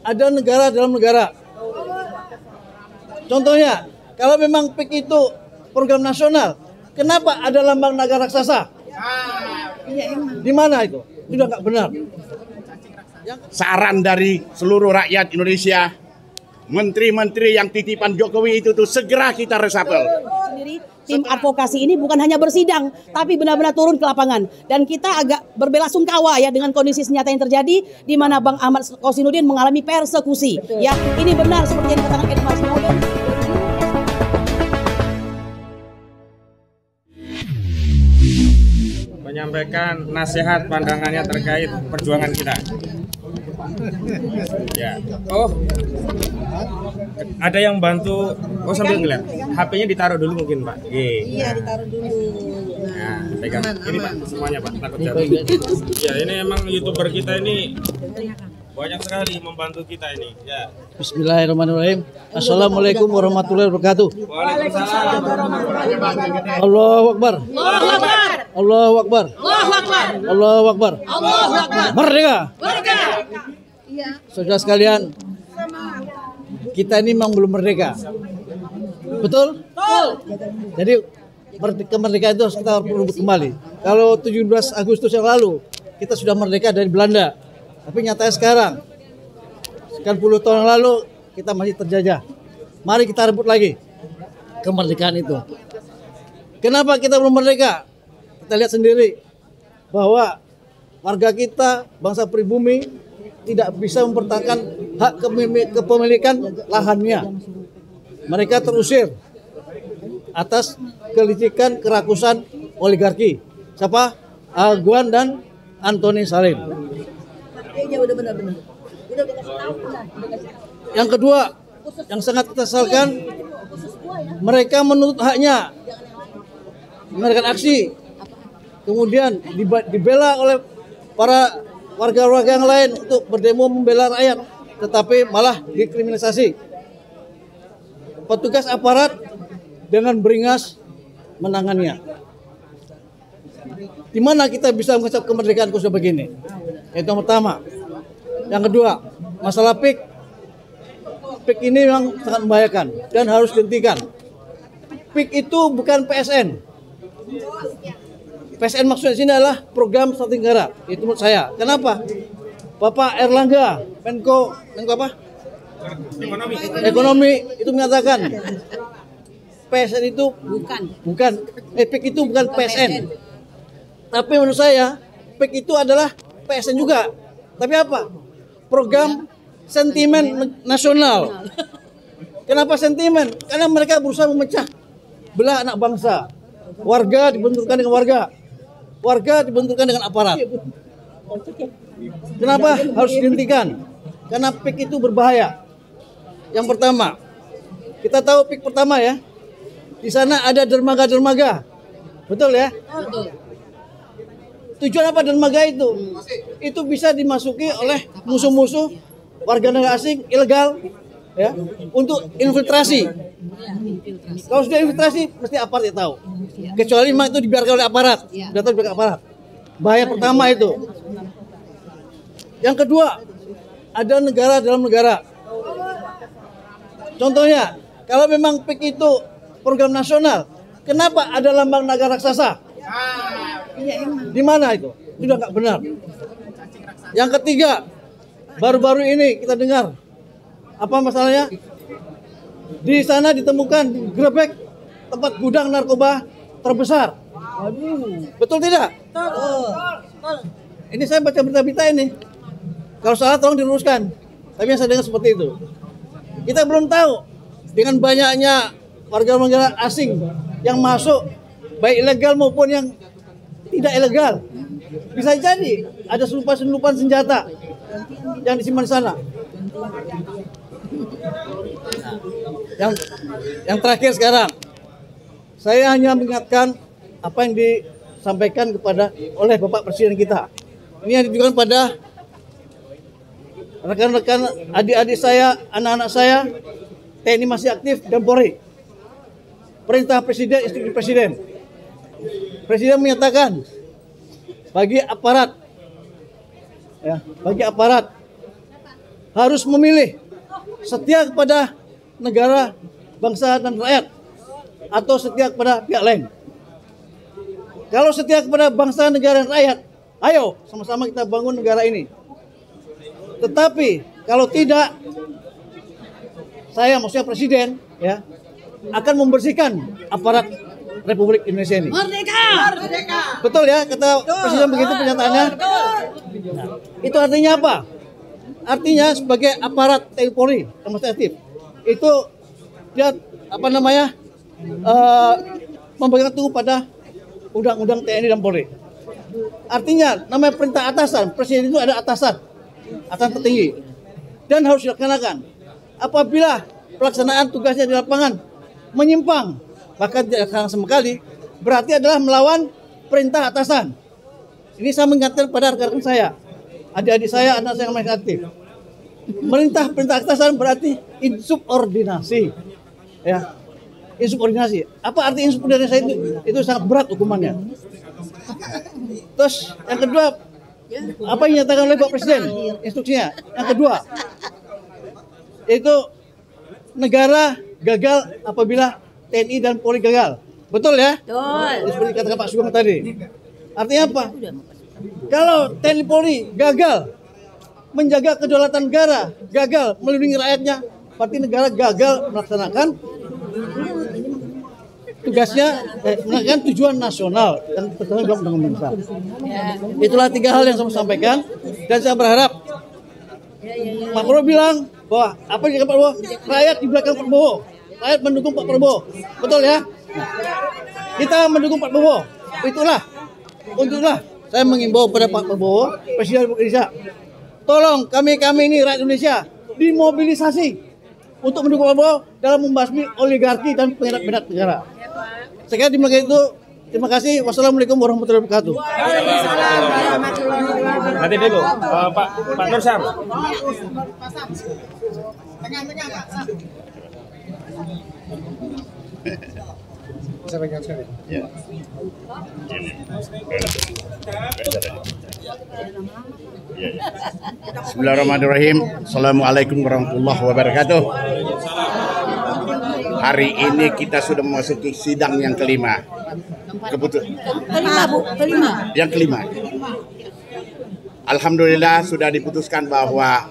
ada negara dalam negara. Contohnya, kalau memang PIK itu program nasional, kenapa ada lambang naga raksasa? Di mana itu? Sudah nggak benar. Saran dari seluruh rakyat Indonesia, menteri-menteri yang titipan Jokowi itu tuh segera kita resapel. Tim advokasi ini bukan hanya bersidang, tapi benar-benar turun ke lapangan. Dan kita agak berbelasungkawa ya dengan kondisi senjata yang terjadi, di mana Bang Ahmad Kosinudin mengalami persekusi. Ya, ini benar seperti yang dikatakan Edward Snowden. Menyampaikan nasihat pandangannya terkait perjuangan kita. Ya. Oh, ada yang bantu. Oh, sambil ngeliat. HP-nya ditaruh dulu mungkin, Pak. Iya, ditaruh dulu. Nah, pegang. Ini Pak, semuanya Pak. Takut jatuh. Ya, ini emang YouTuber kita ini banyak sekali membantu kita ini. Ya. Bismillahirrahmanirrahim. Assalamualaikum warahmatullahi wabarakatuh. Waalaikumsalam warahmatullahi wabarakatuh. Allahu Akbar. Allahu Akbar. Allahu Akbar. Allahu Akbar. Allahu Akbar. Allahu Akbar. Merdeka. Merdeka. Saudara sekalian, kita ini memang belum merdeka. Betul? Betul. Jadi kemerdekaan itu harus kita rebut kembali. Kalau 17 Agustus yang lalu kita sudah merdeka dari Belanda, tapi nyatanya sekarang sekian puluh tahun yang lalu kita masih terjajah. Mari kita rebut lagi kemerdekaan itu. Kenapa kita belum merdeka? Kita lihat sendiri bahwa warga kita, bangsa pribumi, tidak bisa mempertahankan hak kepemilikan lahannya. Mereka terusir atas kelicikan kerakusan oligarki. Siapa? Aguan dan Antoni Salim. Yang kedua, yang sangat kita sesalkan, mereka menuntut haknya, mengadakan aksi, kemudian dibela oleh para warga-warga yang lain untuk berdemo membela rakyat, tetapi malah dikriminalisasi. Petugas aparat dengan beringas menangannya. Di mana kita bisa mengucap kemerdekaan khusus begini? Itu yang pertama. Yang kedua, masalah PIK. PIK ini memang sangat membahayakan dan harus dihentikan. PIK itu bukan PSN. PSN maksudnya sini adalah program strategi negara. Itu menurut saya. Kenapa? Bapak Erlangga, Menko apa? Ekonomi itu menyatakan PSN itu bukan PIK itu bukan PSN. Tapi menurut saya PIK itu adalah PSN juga. Tapi apa? Program sentimen nasional. Kenapa sentimen? Karena mereka berusaha memecah belah anak bangsa. Warga dibenturkan dengan warga. Warga dibenturkan dengan aparat. Kenapa harus dihentikan? Karena PIK itu berbahaya. Yang pertama, kita tahu PIK pertama ya. Di sana ada dermaga-dermaga. Betul ya? Betul. Tujuan apa dermaga itu? Itu bisa dimasuki oleh musuh-musuh warga negara asing ilegal ya, untuk infiltrasi. Kalau sudah infiltrasi mesti aparat ya tahu. Kecuali memang itu dibiarkan oleh aparat. Data dibiarkan aparat. Bahaya pertama itu. Yang kedua, ada negara dalam negara. Contohnya, kalau memang PIK itu program nasional, kenapa ada lambang naga raksasa? Di mana itu? Sudah nggak benar. Yang ketiga, baru-baru ini kita dengar apa masalahnya? Di sana ditemukan grebek tempat gudang narkoba terbesar. Betul tidak? Ini saya baca berita-berita ini. Kalau salah tolong diluruskan. Tapi yang saya dengar seperti itu. Kita belum tahu dengan banyaknya warga negara asing yang masuk, baik ilegal maupun yang tidak ilegal. Bisa jadi ada selundupan senjata yang disimpan di sana. Yang terakhir sekarang, saya hanya mengingatkan apa yang disampaikan oleh Bapak Presiden kita. Ini yang ditujukan pada rekan-rekan, adik-adik saya, anak-anak saya, TNI masih aktif dan Polri. Perintah Presiden, instruksi Presiden. Presiden menyatakan bagi aparat harus memilih setia kepada negara, bangsa dan rakyat atau setia kepada pihak lain. Kalau setia kepada bangsa, negara dan rakyat, ayo sama-sama kita bangun negara ini. Tetapi kalau tidak, saya maksudnya presiden ya akan membersihkan aparat Republik Indonesia ini. Merdeka! Betul ya kata presiden begitu pernyataannya. Nah, itu artinya apa? Artinya sebagai aparat TNI Polri yang masih aktif itu dia memegang teguh pada undang-undang TNI dan Polri. Artinya namanya perintah atasan, presiden itu ada atasan tertinggi dan harus dilaksanakan. Apabila pelaksanaan tugasnya di lapangan menyimpang bahkan tidak sama sekali, berarti adalah melawan perintah atasan. Ini saya mengingatkan pada rekan-rekan saya, adik-adik saya, anak saya yang masih aktif. Perintah atasan berarti insubordinasi. Ya, insubordinasi. Apa arti insubordinasi itu? Itu sangat berat hukumannya. Terus yang kedua, apa yang dinyatakan oleh Pak Presiden instruksinya? Yang kedua, yaitu negara gagal apabila TNI dan Polri gagal. Betul ya? Betul. Seperti katakan Pak Sugeng tadi. Artinya apa? Kalau TNI Polri gagal menjaga kedaulatan negara, gagal melindungi rakyatnya, berarti negara gagal melaksanakan tugasnya, melaksanakan tujuan nasional yang tertentu dalam undang-undang besar. Itulah 3 hal yang saya sampaikan dan saya berharap Pak Prabowo bilang bahwa apa yang dikatakan Pak Prabowo, rakyat di belakang Pak Prabowo, rakyat mendukung Pak Prabowo, betul ya? Kita mendukung Pak Prabowo. Untuklah saya mengimbau pada Pak Prabowo, Presiden Republik Indonesia, tolong kami ini rakyat Indonesia dimobilisasi untuk mendukung Pak Prabowo dalam membasmi oligarki dan pengkhianat negara. Saya kira terima kasih. Wassalamualaikum warahmatullahi wabarakatuh. Nanti dulu, Pak Nur Syam. Bismillahirrahmanirrahim. Assalamualaikum warahmatullahi wabarakatuh. Hari ini kita sudah memasuki sidang yang kelima. Yang kelima. Alhamdulillah sudah diputuskan bahwa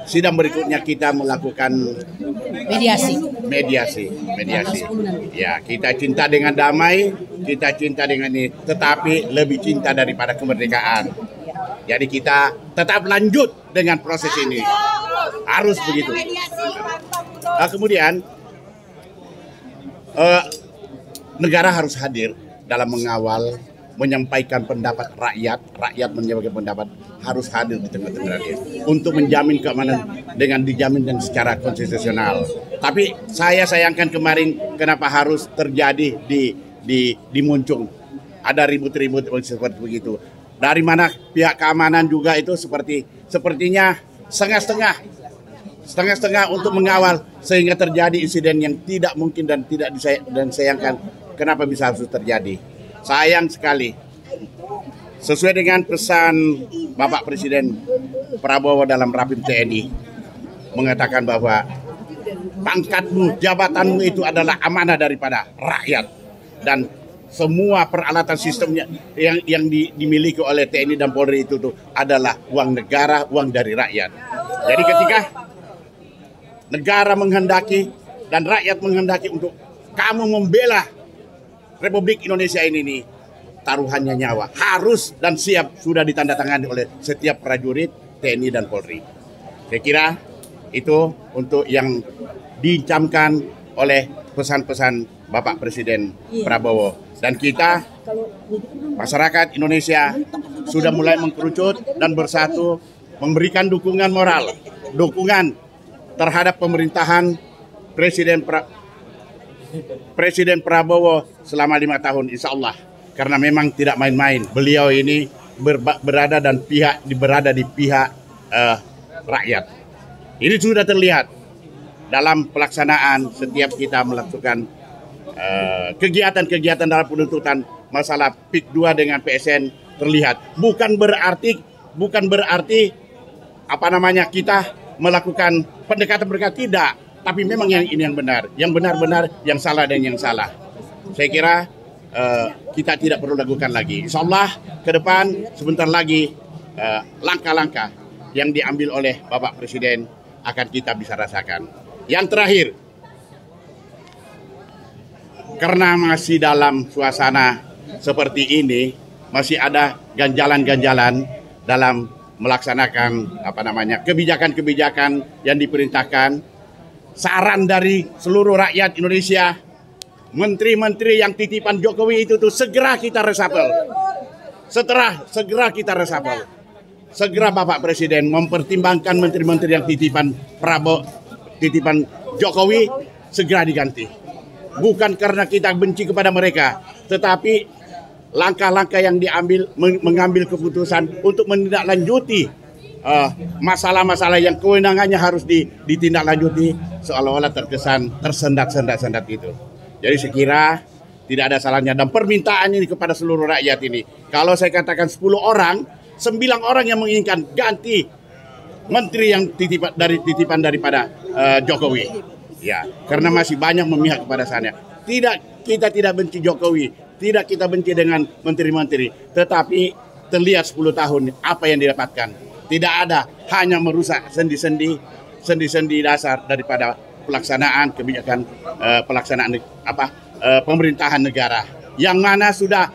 sidang berikutnya kita melakukan mediasi. Ya, kita cinta dengan damai, kita cinta dengan ini, tetapi lebih cinta daripada kemerdekaan. Jadi kita tetap lanjut dengan proses ini. Harus begitu. Nah, kemudian negara harus hadir dalam mengawal, menyampaikan pendapat rakyat menyampaikan pendapat, harus hadir di tengah-tengah rakyat untuk menjamin keamanan dengan dijamin dan secara konstitusional. Tapi saya sayangkan kemarin kenapa harus terjadi di Muncung, ada ribut-ribut seperti begitu. Dari mana pihak keamanan juga itu sepertinya setengah-setengah untuk mengawal sehingga terjadi insiden yang tidak mungkin dan tidak disayangkan. Kenapa bisa harus terjadi? Sayang sekali. Sesuai dengan pesan Bapak Presiden Prabowo dalam Rapim TNI mengatakan bahwa pangkatmu, jabatanmu itu adalah amanah daripada rakyat dan semua peralatan sistemnya yang dimiliki oleh TNI dan Polri itu adalah uang negara, uang dari rakyat. Jadi ketika negara menghendaki dan rakyat menghendaki untuk kamu membela Republik Indonesia ini taruhannya nyawa, harus dan siap sudah ditandatangani oleh setiap prajurit TNI dan Polri. Saya kira itu untuk yang dicamkan oleh pesan-pesan Bapak Presiden Prabowo. Dan kita, masyarakat Indonesia sudah mulai mengkerucut dan bersatu memberikan dukungan moral, dukungan terhadap pemerintahan Presiden Prabowo selama 5 tahun, insya Allah. Karena memang tidak main-main. Beliau ini berada di pihak rakyat. Ini sudah terlihat dalam pelaksanaan setiap kita melakukan kegiatan-kegiatan dalam penuntutan masalah PIK 2 dengan PSN terlihat. Bukan berarti kita melakukan pendekatan tidak, tapi memang yang ini yang benar, benar, yang salah dan yang salah. Saya kira kita tidak perlu lakukan lagi. Insya Allah ke depan sebentar lagi langkah-langkah yang diambil oleh Bapak Presiden akan kita bisa rasakan. Yang terakhir, karena masih dalam suasana seperti ini, masih ada ganjalan-ganjalan dalam melaksanakan kebijakan-kebijakan yang diperintahkan. Saran dari seluruh rakyat Indonesia, menteri-menteri yang titipan Jokowi itu tuh segera kita resapel. Segera kita resapel. Segera Bapak Presiden mempertimbangkan menteri-menteri yang titipan Jokowi segera diganti. Bukan karena kita benci kepada mereka, tetapi langkah-langkah yang diambil, mengambil keputusan untuk menindaklanjuti masalah-masalah yang kewenangannya harus ditindaklanjuti, seolah-olah terkesan tersendat-sendat itu. Jadi saya kira tidak ada salahnya, dan permintaan ini kepada seluruh rakyat ini. Kalau saya katakan 10 orang, 9 orang yang menginginkan ganti menteri yang titipan daripada Jokowi. Ya, karena masih banyak memihak kepada sana. Kita tidak benci Jokowi, tidak kita benci dengan menteri-menteri, tetapi terlihat 10 tahun apa yang didapatkan. Tidak ada, hanya merusak sendi-sendi dasar daripada pelaksanaan kebijakan pemerintahan negara yang mana sudah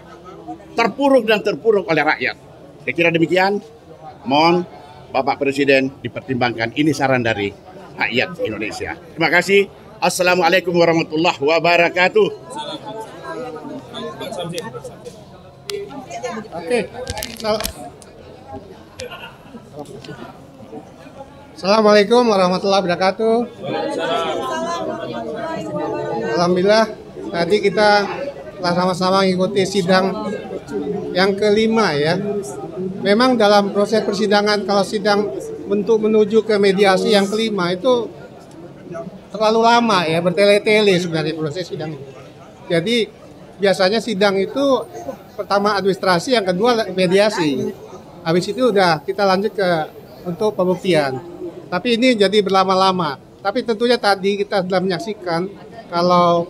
terpuruk oleh rakyat. Saya kira demikian. Mohon Bapak Presiden dipertimbangkan. Ini saran dari rakyat Indonesia. Terima kasih. Assalamualaikum warahmatullahi wabarakatuh. Oke. Assalamualaikum warahmatullahi wabarakatuh. Alhamdulillah tadi kita telah sama-sama mengikuti sidang yang kelima ya. Memang dalam proses persidangan, kalau sidang untuk menuju ke mediasi yang kelima itu terlalu lama ya, bertele-tele sebenarnya proses sidang. Jadi biasanya sidang itu pertama administrasi, yang kedua mediasi. Habis itu udah kita lanjut untuk pembuktian. Tapi ini jadi berlama-lama. Tapi tentunya tadi kita sudah menyaksikan kalau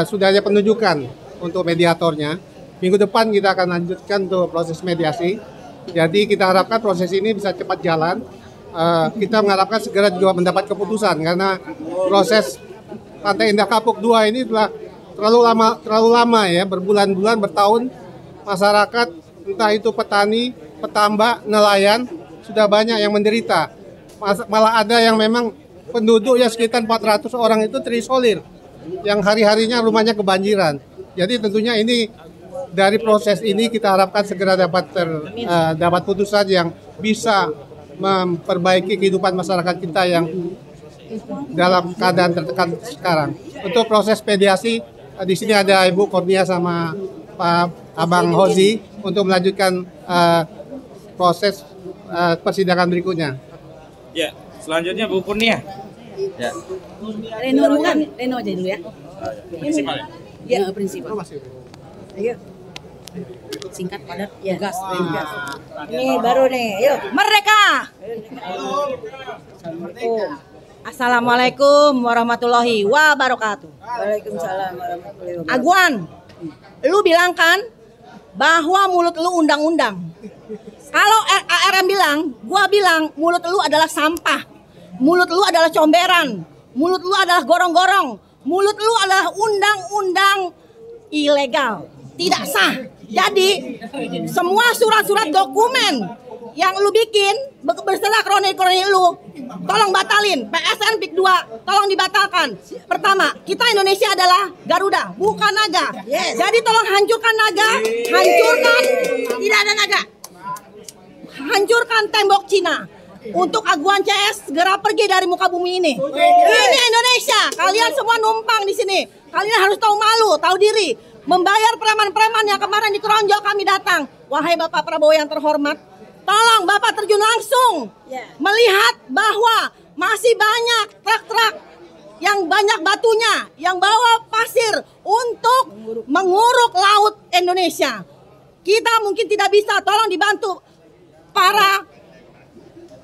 sudah ada penunjukan untuk mediatornya. Minggu depan kita akan lanjutkan untuk proses mediasi. Jadi kita harapkan proses ini bisa cepat jalan. Kita mengharapkan segera juga mendapat keputusan, karena proses Pantai Indah Kapuk 2 ini telah terlalu lama ya, berbulan-bulan, bertahun. Masyarakat, entah itu petani, petambak, nelayan, sudah banyak yang menderita. Malah ada yang memang penduduk yang sekitar 400 orang itu terisolir, yang hari-harinya rumahnya kebanjiran. Jadi tentunya ini dari proses ini kita harapkan segera dapat putusan yang bisa memperbaiki kehidupan masyarakat kita yang dalam keadaan tertekan sekarang. Untuk proses mediasi, di sini ada Ibu Kurnia sama Pak Abang Hozi untuk melanjutkan proses persidangan berikutnya. Ya, selanjutnya Bu Kurnia. Ya. Reno aja dulu ya. Prinsipal. Ya, prinsipal. Ayo. Singkat, padat, gas. Ini baru nih, yuk. Merdeka. Assalamualaikum warahmatullahi wabarakatuh. Waalaikumsalam warahmatullahi wabarakatuh. Aguan, lu bilang kan bahwa mulut lu undang-undang. Kalau ARM bilang, gua bilang mulut lu adalah sampah. Mulut lu adalah comberan. Mulut lu adalah gorong-gorong. Mulut lu adalah undang-undang ilegal, tidak sah. Jadi semua surat-surat dokumen yang lu bikin berserta kroni-kroni lu, tolong batalin. PSN PIK 2 tolong dibatalkan. Pertama, kita Indonesia adalah Garuda, bukan naga. Yes. Jadi tolong hancurkan naga, hancurkan, tidak ada naga. Hancurkan tembok Cina. Untuk Aguan CS segera pergi dari muka bumi ini. Ini Indonesia. Kalian semua numpang di sini. Kalian harus tahu malu, tahu diri. Membayar preman-preman yang kemarin dikeronjol kami datang. Wahai Bapak Prabowo yang terhormat, tolong Bapak terjun langsung melihat bahwa masih banyak truk-truk yang banyak batunya, yang bawa pasir untuk menguruk laut Indonesia. Kita mungkin tidak bisa, tolong dibantu para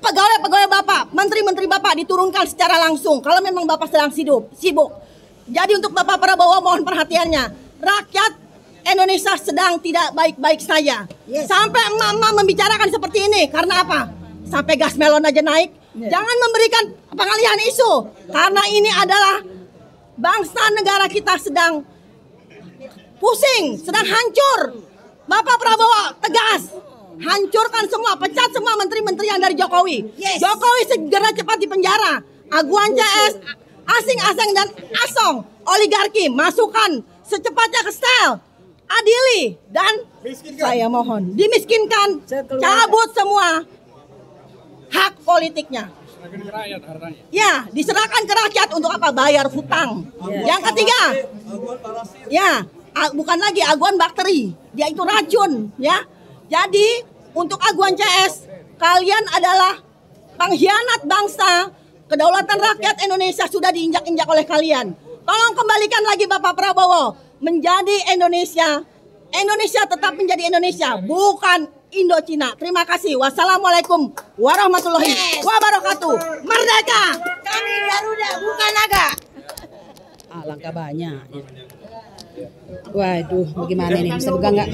pegawai-pegawai Bapak, menteri-menteri Bapak diturunkan secara langsung kalau memang Bapak sedang sibuk. Jadi untuk Bapak Prabowo mohon perhatiannya. Rakyat Indonesia sedang tidak baik-baik saja. Sampai emak-emak membicarakan seperti ini. Karena apa? Sampai gas melon aja naik. Jangan memberikan pengalihan isu. Karena ini adalah bangsa negara kita sedang pusing, sedang hancur. Bapak Prabowo tegas. Hancurkan semua, pecat semua menteri-menteri yang dari Jokowi. Jokowi segera cepat dipenjara. Aguan CS, asing-asing dan asong, oligarki, masukkan secepatnya ke sel. Adili dan saya mohon dimiskinkan, cabut semua hak politiknya. Ya, diserahkan ke rakyat untuk apa? Bayar hutang. Yang ketiga, ya, bukan lagi aguan bakteri, dia itu racun, ya. Jadi untuk aguan CS, kalian adalah pengkhianat bangsa. Kedaulatan rakyat Indonesia sudah diinjak-injak oleh kalian. Tolong kembalikan lagi Bapak Prabowo menjadi Indonesia. Indonesia tetap menjadi Indonesia, bukan Indochina. Terima kasih. Wassalamualaikum warahmatullahi wabarakatuh. Merdeka! Kami Garuda, bukan naga. Langkah banyak. Waduh, bagaimana ini? Bisa pegang nggak?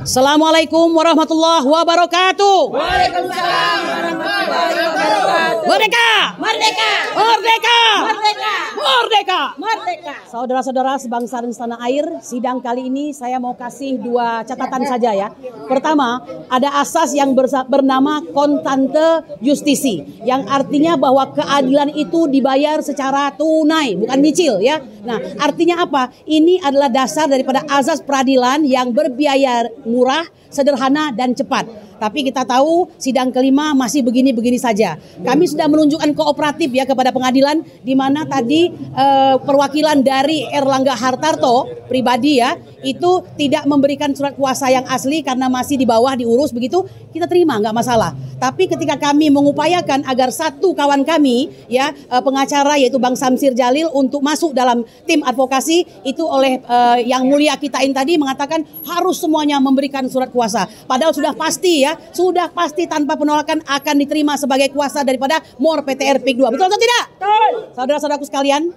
Assalamualaikum warahmatullahi wabarakatuh. Waalaikumsalam warahmatullahi wabarakatuh. Merdeka! Merdeka! Merdeka! Merdeka! Merdeka! Merdeka! Saudara-saudara sebangsa dan setanah air, sidang kali ini saya mau kasih dua catatan saja ya. Pertama, ada asas yang bernama kontante justisi, yang artinya bahwa keadilan itu dibayar secara tunai, bukan nyicil ya. Nah, artinya apa? Ini adalah dasar daripada azas peradilan yang berbiaya murah, sederhana dan cepat. Tapi kita tahu sidang kelima masih begini-begini saja. Kami sudah menunjukkan kooperatif ya kepada pengadilan, di mana tadi perwakilan dari Erlangga Hartarto pribadi ya itu tidak memberikan surat kuasa yang asli karena masih di bawah diurus begitu, kita terima nggak masalah. Tapi ketika kami mengupayakan agar satu kawan kami ya pengacara yaitu Bang Samsir Jalil untuk masuk dalam tim advokasi, itu oleh yang mulia kita ini tadi mengatakan harus semuanya memberikan surat kuasa. Padahal sudah pasti ya, sudah pasti tanpa penolakan akan diterima sebagai kuasa daripada MOR PTR PIK 2. Betul atau tidak? Betul. Saudara-saudaraku sekalian,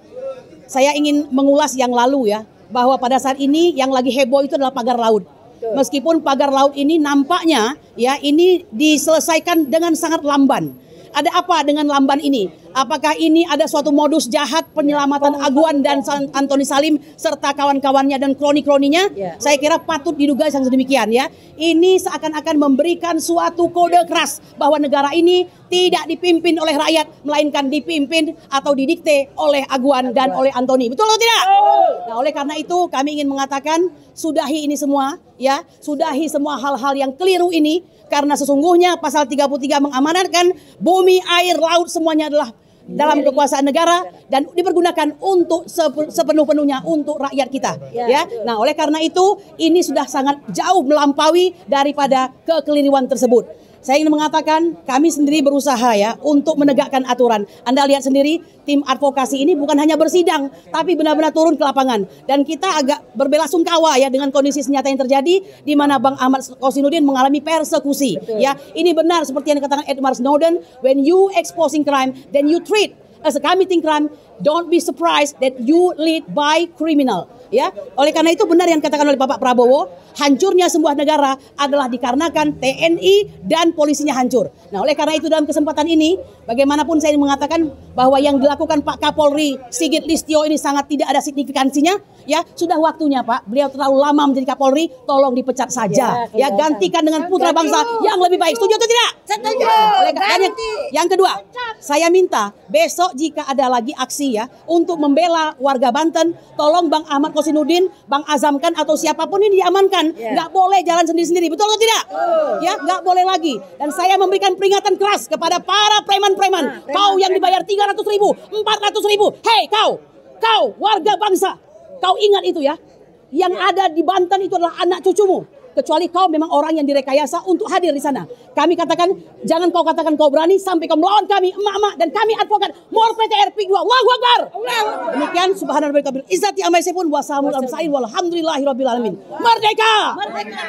saya ingin mengulas yang lalu ya, bahwa pada saat ini yang lagi heboh itu adalah pagar laut. Meskipun pagar laut ini nampaknya ya ini diselesaikan dengan sangat lamban. Ada apa dengan lamban ini? Apakah ini ada suatu modus jahat penyelamatan Aguan dan Antoni Salim serta kawan-kawannya dan kroni-kroninya? Saya kira patut diduga yang sedemikian ya. Ini seakan-akan memberikan suatu kode keras bahwa negara ini tidak dipimpin oleh rakyat, melainkan dipimpin atau didikte oleh Aguan dan oleh Antoni. Betul atau tidak? Nah, oleh karena itu kami ingin mengatakan sudahi ini semua ya, sudahi semua hal-hal yang keliru ini. Karena sesungguhnya pasal 33 mengamanatkan bumi, air, laut semuanya adalah dalam kekuasaan negara dan dipergunakan untuk sepenuh-penuhnya untuk rakyat kita ya. Nah, oleh karena itu ini sudah sangat jauh melampaui daripada kekeliruan tersebut. Saya ingin mengatakan kami sendiri berusaha ya untuk menegakkan aturan. Anda lihat sendiri tim advokasi ini bukan hanya bersidang tapi benar-benar turun ke lapangan, dan kita agak berbelasungkawa ya dengan kondisi senyata yang terjadi di mana Bang Ahmad Kosinudin mengalami persekusi. Ya, ini benar seperti yang dikatakan Edward Snowden, when you exposing crime then you treat as a committing crime, don't be surprised that you lead by criminal. Ya, oleh karena itu benar yang dikatakan oleh Bapak Prabowo, hancurnya sebuah negara adalah dikarenakan TNI dan polisinya hancur. Nah, oleh karena itu dalam kesempatan ini, bagaimanapun saya ingin mengatakan bahwa yang dilakukan Pak Kapolri Sigit Listio ini sangat tidak ada signifikansinya. Ya, sudah waktunya Pak, beliau terlalu lama menjadi Kapolri, tolong dipecat saja. Ya, gantikan dengan putra bangsa yang lebih baik. Setuju atau tidak? Setuju. Yang kedua, saya minta besok jika ada lagi aksi ya untuk membela warga Banten, tolong Bang Ahmad Kosinudin, Bang Azamkan atau siapapun ini diamankan. Nggak boleh jalan sendiri-sendiri, betul atau tidak? Ya, nggak boleh lagi. Dan saya memberikan peringatan keras kepada para preman-preman. Kau yang dibayar 300.000, 400.000. Hei kau warga bangsa, kau ingat itu ya. Yang ada di Banten itu adalah anak cucumu. Kecuali kau memang orang yang direkayasa untuk hadir di sana. Kami katakan, jangan kau katakan kau berani sampai kau melawan kami, emak-emak, dan kami advokat MOR PTR PIK 2. Allahu Akbar. Demikian subhanallah bil izzati amma yasifun wa salamun alal mursalin walhamdulillahirabbil alamin. Merdeka! Merdeka!